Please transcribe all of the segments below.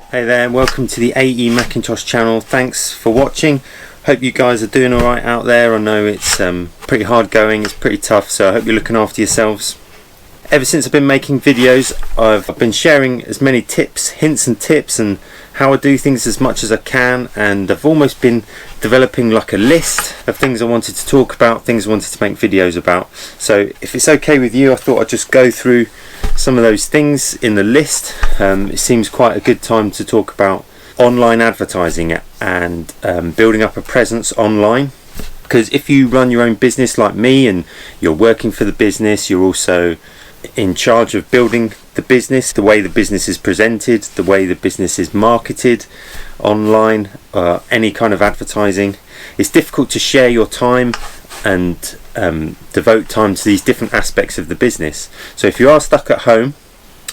Hey there, and welcome to the A.E.Mackintosh channel. Thanks for watching. Hope you guys are doing alright out there. I know it's pretty hard going, it's pretty tough, so I hope you're looking after yourselves. Ever since I've been making videos, I've been sharing as many tips, hints and tips, and how I do things as much as I can, and I've almost been developing like a list of things I wanted to talk about, things I wanted to make videos about. So if it's okay with you, I thought I'd just go through some of those things in the list. It seems quite a good time to talk about online advertising and building up a presence online, because if you run your own business like me and you're working for the business, you're also in charge of building the business, the way the business is presented, the way the business is marketed online, any kind of advertising. It's difficult to share your time and devote time to these different aspects of the business. So if you are stuck at home,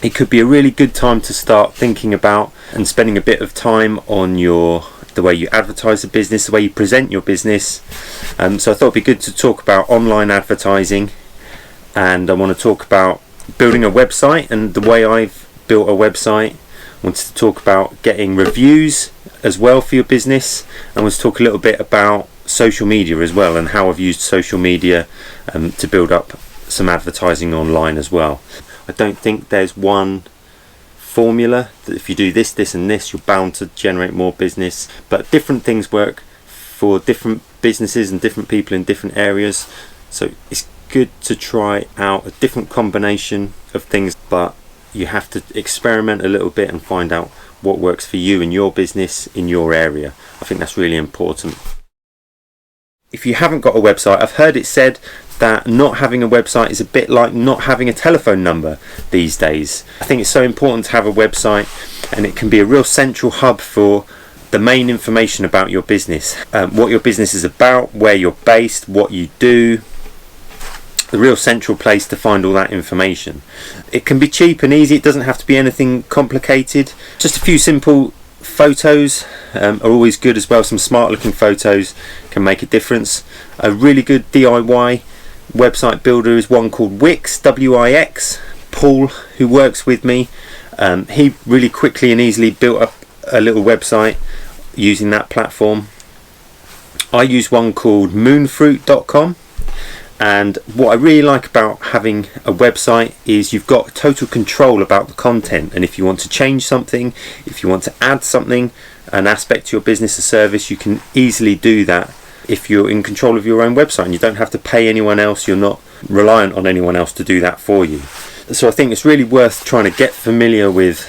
it could be a really good time to start thinking about and spending a bit of time on the way you advertise the business, the way you present your business. So I thought it'd be good to talk about online advertising, and I want to talk about building a website and the way I've built a website. I wanted to talk about getting reviews as well for your business. I want to talk a little bit about social media as well, and how I've used social media to build up some advertising online as well. I don't think there's one formula that if you do this, this and this, you're bound to generate more business, but different things work for different businesses and different people in different areas. So it's good to try out a different combination of things, but you have to experiment a little bit and find out what works for you and your business in your area. I think that's really important. If you haven't got a website, I've heard it said that not having a website is a bit like not having a telephone number these days. I think it's so important to have a website, and it can be a real central hub for the main information about your business, what your business is about, where you're based, what you do. The real central place to find all that information. It can be cheap and easy, it doesn't have to be anything complicated. Just a few simple photos are always good as well. Some smart looking photos can make a difference. A really good DIY website builder is one called Wix, W-I-X. Paul, who works with me, he really quickly and easily built up a little website using that platform. I use one called moonfruit.com. And what I really like about having a website is you've got total control about the content, and if you want to change something, if you want to add something, an aspect to your business, a service, you can easily do that if you're in control of your own website, and you don't have to pay anyone else. You're not reliant on anyone else to do that for you. So I think it's really worth trying to get familiar with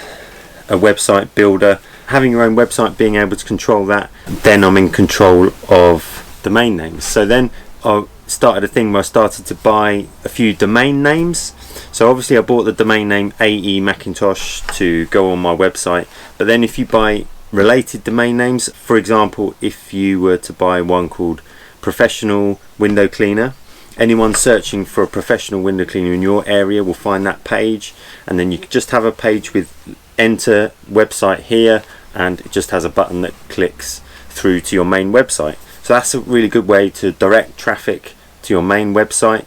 a website builder, having your own website, being able to control that. Then I'm in control of domain names. So then I started a thing where I started to buy a few domain names. So obviously I bought the domain name A.E.Mackintosh to go on my website, but then if you buy related domain names, for example, if you were to buy one called Professional Window Cleaner, anyone searching for a professional window cleaner in your area will find that page, and then you just have a page with enter website here, and it just has a button that clicks through to your main website. So that's a really good way to direct traffic to your main website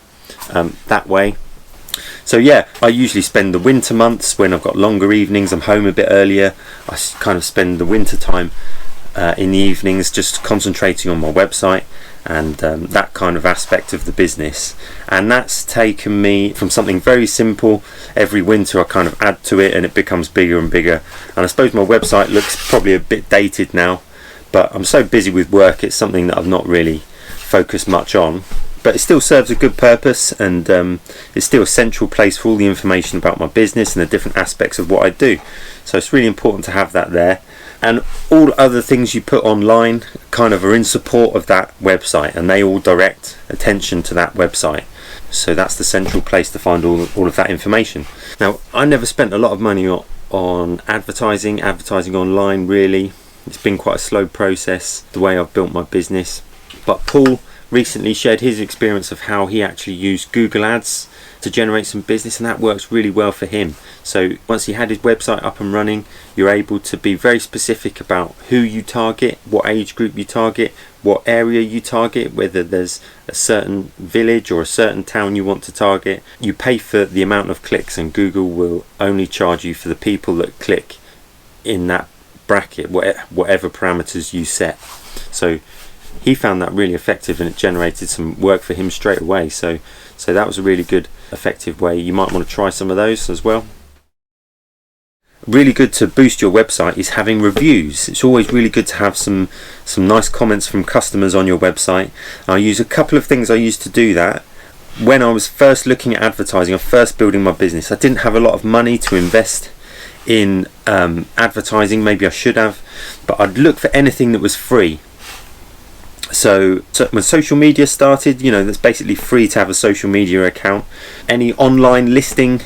that way. So yeah, I usually spend the winter months when I've got longer evenings, I'm home a bit earlier. I kind of spend the winter time in the evenings just concentrating on my website and that kind of aspect of the business. And that's taken me from something very simple. Every winter I kind of add to it and it becomes bigger and bigger. And I suppose my website looks probably a bit dated now, but I'm so busy with work, it's something that I've not really focused much on. But it still serves a good purpose, and it's still a central place for all the information about my business and the different aspects of what I do. So it's really important to have that there. And all other things you put online kind of are in support of that website, and they all direct attention to that website. So that's the central place to find all of that information. Now, I never spent a lot of money on advertising online really. It's been quite a slow process, the way I've built my business. But Paul recently shared his experience of how he actually used Google Ads to generate some business, and that works really well for him. So once he had his website up and running, you're able to be very specific about who you target, what age group you target, what area you target, whether there's a certain village or a certain town you want to target. You pay for the amount of clicks, and Google will only charge you for the people that click in that bracket, whatever parameters you set. So he found that really effective, and it generated some work for him straight away. So that was a really good, effective way. You might want to try some of those as well. Really good to boost your website is having reviews. It's always really good to have some nice comments from customers on your website. I use a couple of things I used to do that. When I was first looking at advertising, or first building my business, I didn't have a lot of money to invest in advertising. Maybe I should have, but I'd look for anything that was free. So when social media started, that's basically free to have a social media account. Any online listing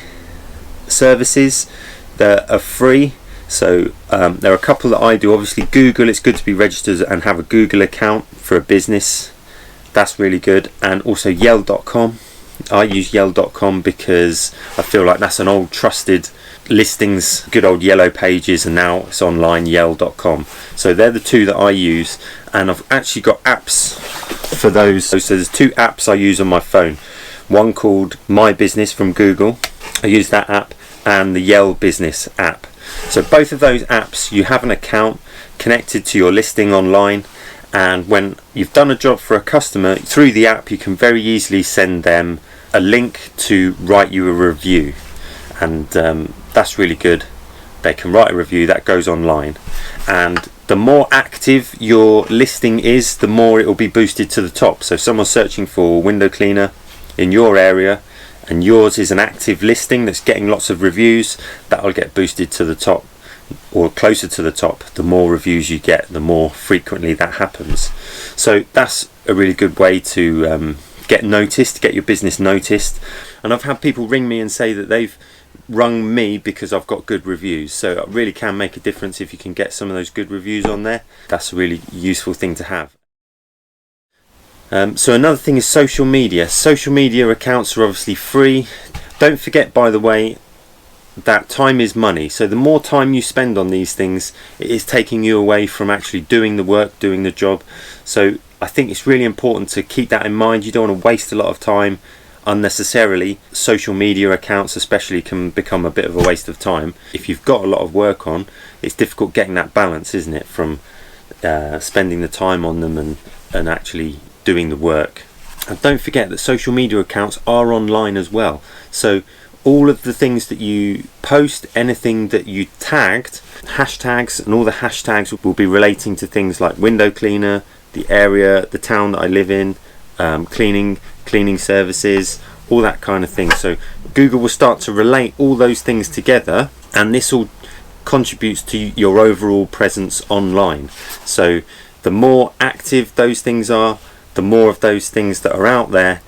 services that are free. So there are a couple that I do. Obviously Google, it's good to be registered and have a Google account for a business. That's really good. And also Yell.com. I use Yell.com because I feel like that's an old trusted listings, good old yellow pages, and now it's online, Yell.com. So they're the two that I use, and I've actually got apps for those. So there's two apps I use on my phone. One called My Business from Google, I use that app, and the Yell Business app. So both of those apps, you have an account connected to your listing online, and when you've done a job for a customer through the app, you can very easily send them a link to write you a review, and that's really good. They can write a review that goes online, and the more active your listing is, the more it will be boosted to the top. So if someone's searching for window cleaner in your area and yours is an active listing that's getting lots of reviews, that'll get boosted to the top, or closer to the top. The more reviews you get, the more frequently that happens. So that's a really good way to get noticed, get your business noticed. And I've had people ring me and say that they've rung me because I've got good reviews. So it really can make a difference if you can get some of those good reviews on there. That's a really useful thing to have. So another thing is social media. Social media accounts are obviously free. Don't forget, by the way, that time is money. So the more time you spend on these things, it is taking you away from actually doing the work, doing the job. So I think it's really important to keep that in mind. You don't want to waste a lot of time unnecessarily. Social media accounts especially can become a bit of a waste of time. If you've got a lot of work on, it's difficult getting that balance, isn't it, from spending the time on them and actually doing the work. And don't forget that social media accounts are online as well. So all of the things that you post, anything that you tagged, hashtags, and all the hashtags will be relating to things like window cleaner, the area, the town that I live in, cleaning services, all that kind of thing. So Google will start to relate all those things together, and this all contributes to your overall presence online. So the more active those things are, the more of those things that are out there,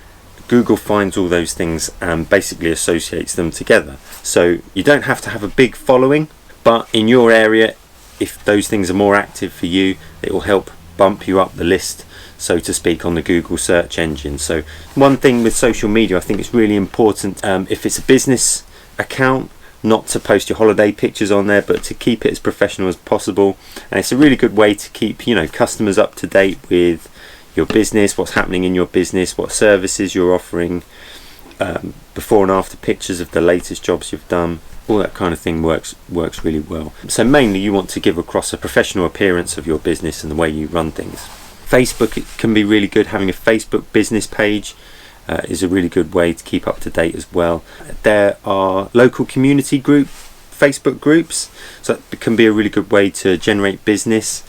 Google finds all those things and basically associates them together. So you don't have to have a big following, but in your area, if those things are more active for you, it will help bump you up the list, so to speak, on the Google search engine. So one thing with social media, I think it's really important, if it's a business account, not to post your holiday pictures on there, but to keep it as professional as possible. And it's a really good way to keep customers up to date with your business, what's happening in your business, what services you're offering, before and after pictures of the latest jobs you've done. All that kind of thing works really well. So mainly you want to give across a professional appearance of your business and the way you run things. Facebook, it can be really good. Having a Facebook business page is a really good way to keep up to date as well. There are local community Facebook groups, so it can be a really good way to generate business.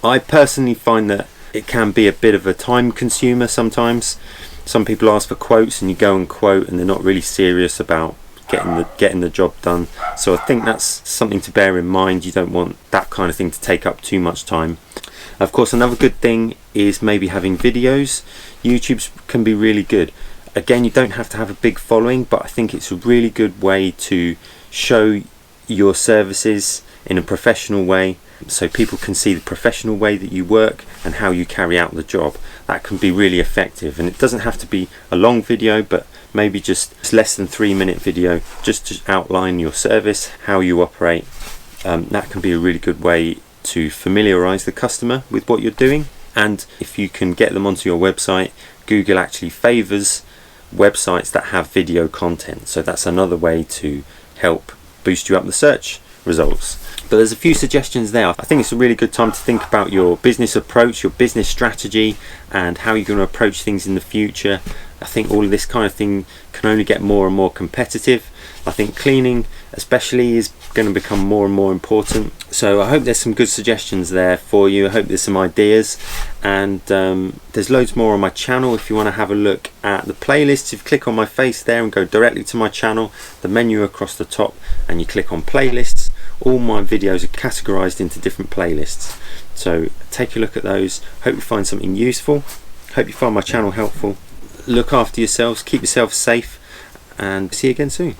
I personally find that it can be a bit of a time consumer sometimes. Some people ask for quotes and you go and quote and they're not really serious about getting the job done. So I think that's something to bear in mind. You don't want that kind of thing to take up too much time. Of course, another good thing is maybe having videos. YouTube can be really good. Again, you don't have to have a big following, but I think it's a really good way to show your services in a professional way, so people can see the professional way that you work and how you carry out the job. That can be really effective, and it doesn't have to be a long video, but maybe just less than 3-minute video, just to outline your service, how you operate. That can be a really good way to familiarize the customer with what you're doing. And if you can get them onto your website, Google actually favors websites that have video content, so that's another way to help boost you up the search results. But there's a few suggestions there. I think it's a really good time to think about your business approach, your business strategy, and how you're going to approach things in the future. I think all of this kind of thing can only get more and more competitive. I think cleaning especially is going to become more and more important. So I hope there's some good suggestions there for you. I hope there's some ideas, and there's loads more on my channel if you want to have a look at the playlists. If you click on my face there and go directly to my channel, the menu across the top, and you click on playlists, all my videos are categorized into different playlists. So take a look at those. Hope you find something useful. Hope you find my channel helpful. Look after yourselves, keep yourselves safe, and see you again soon.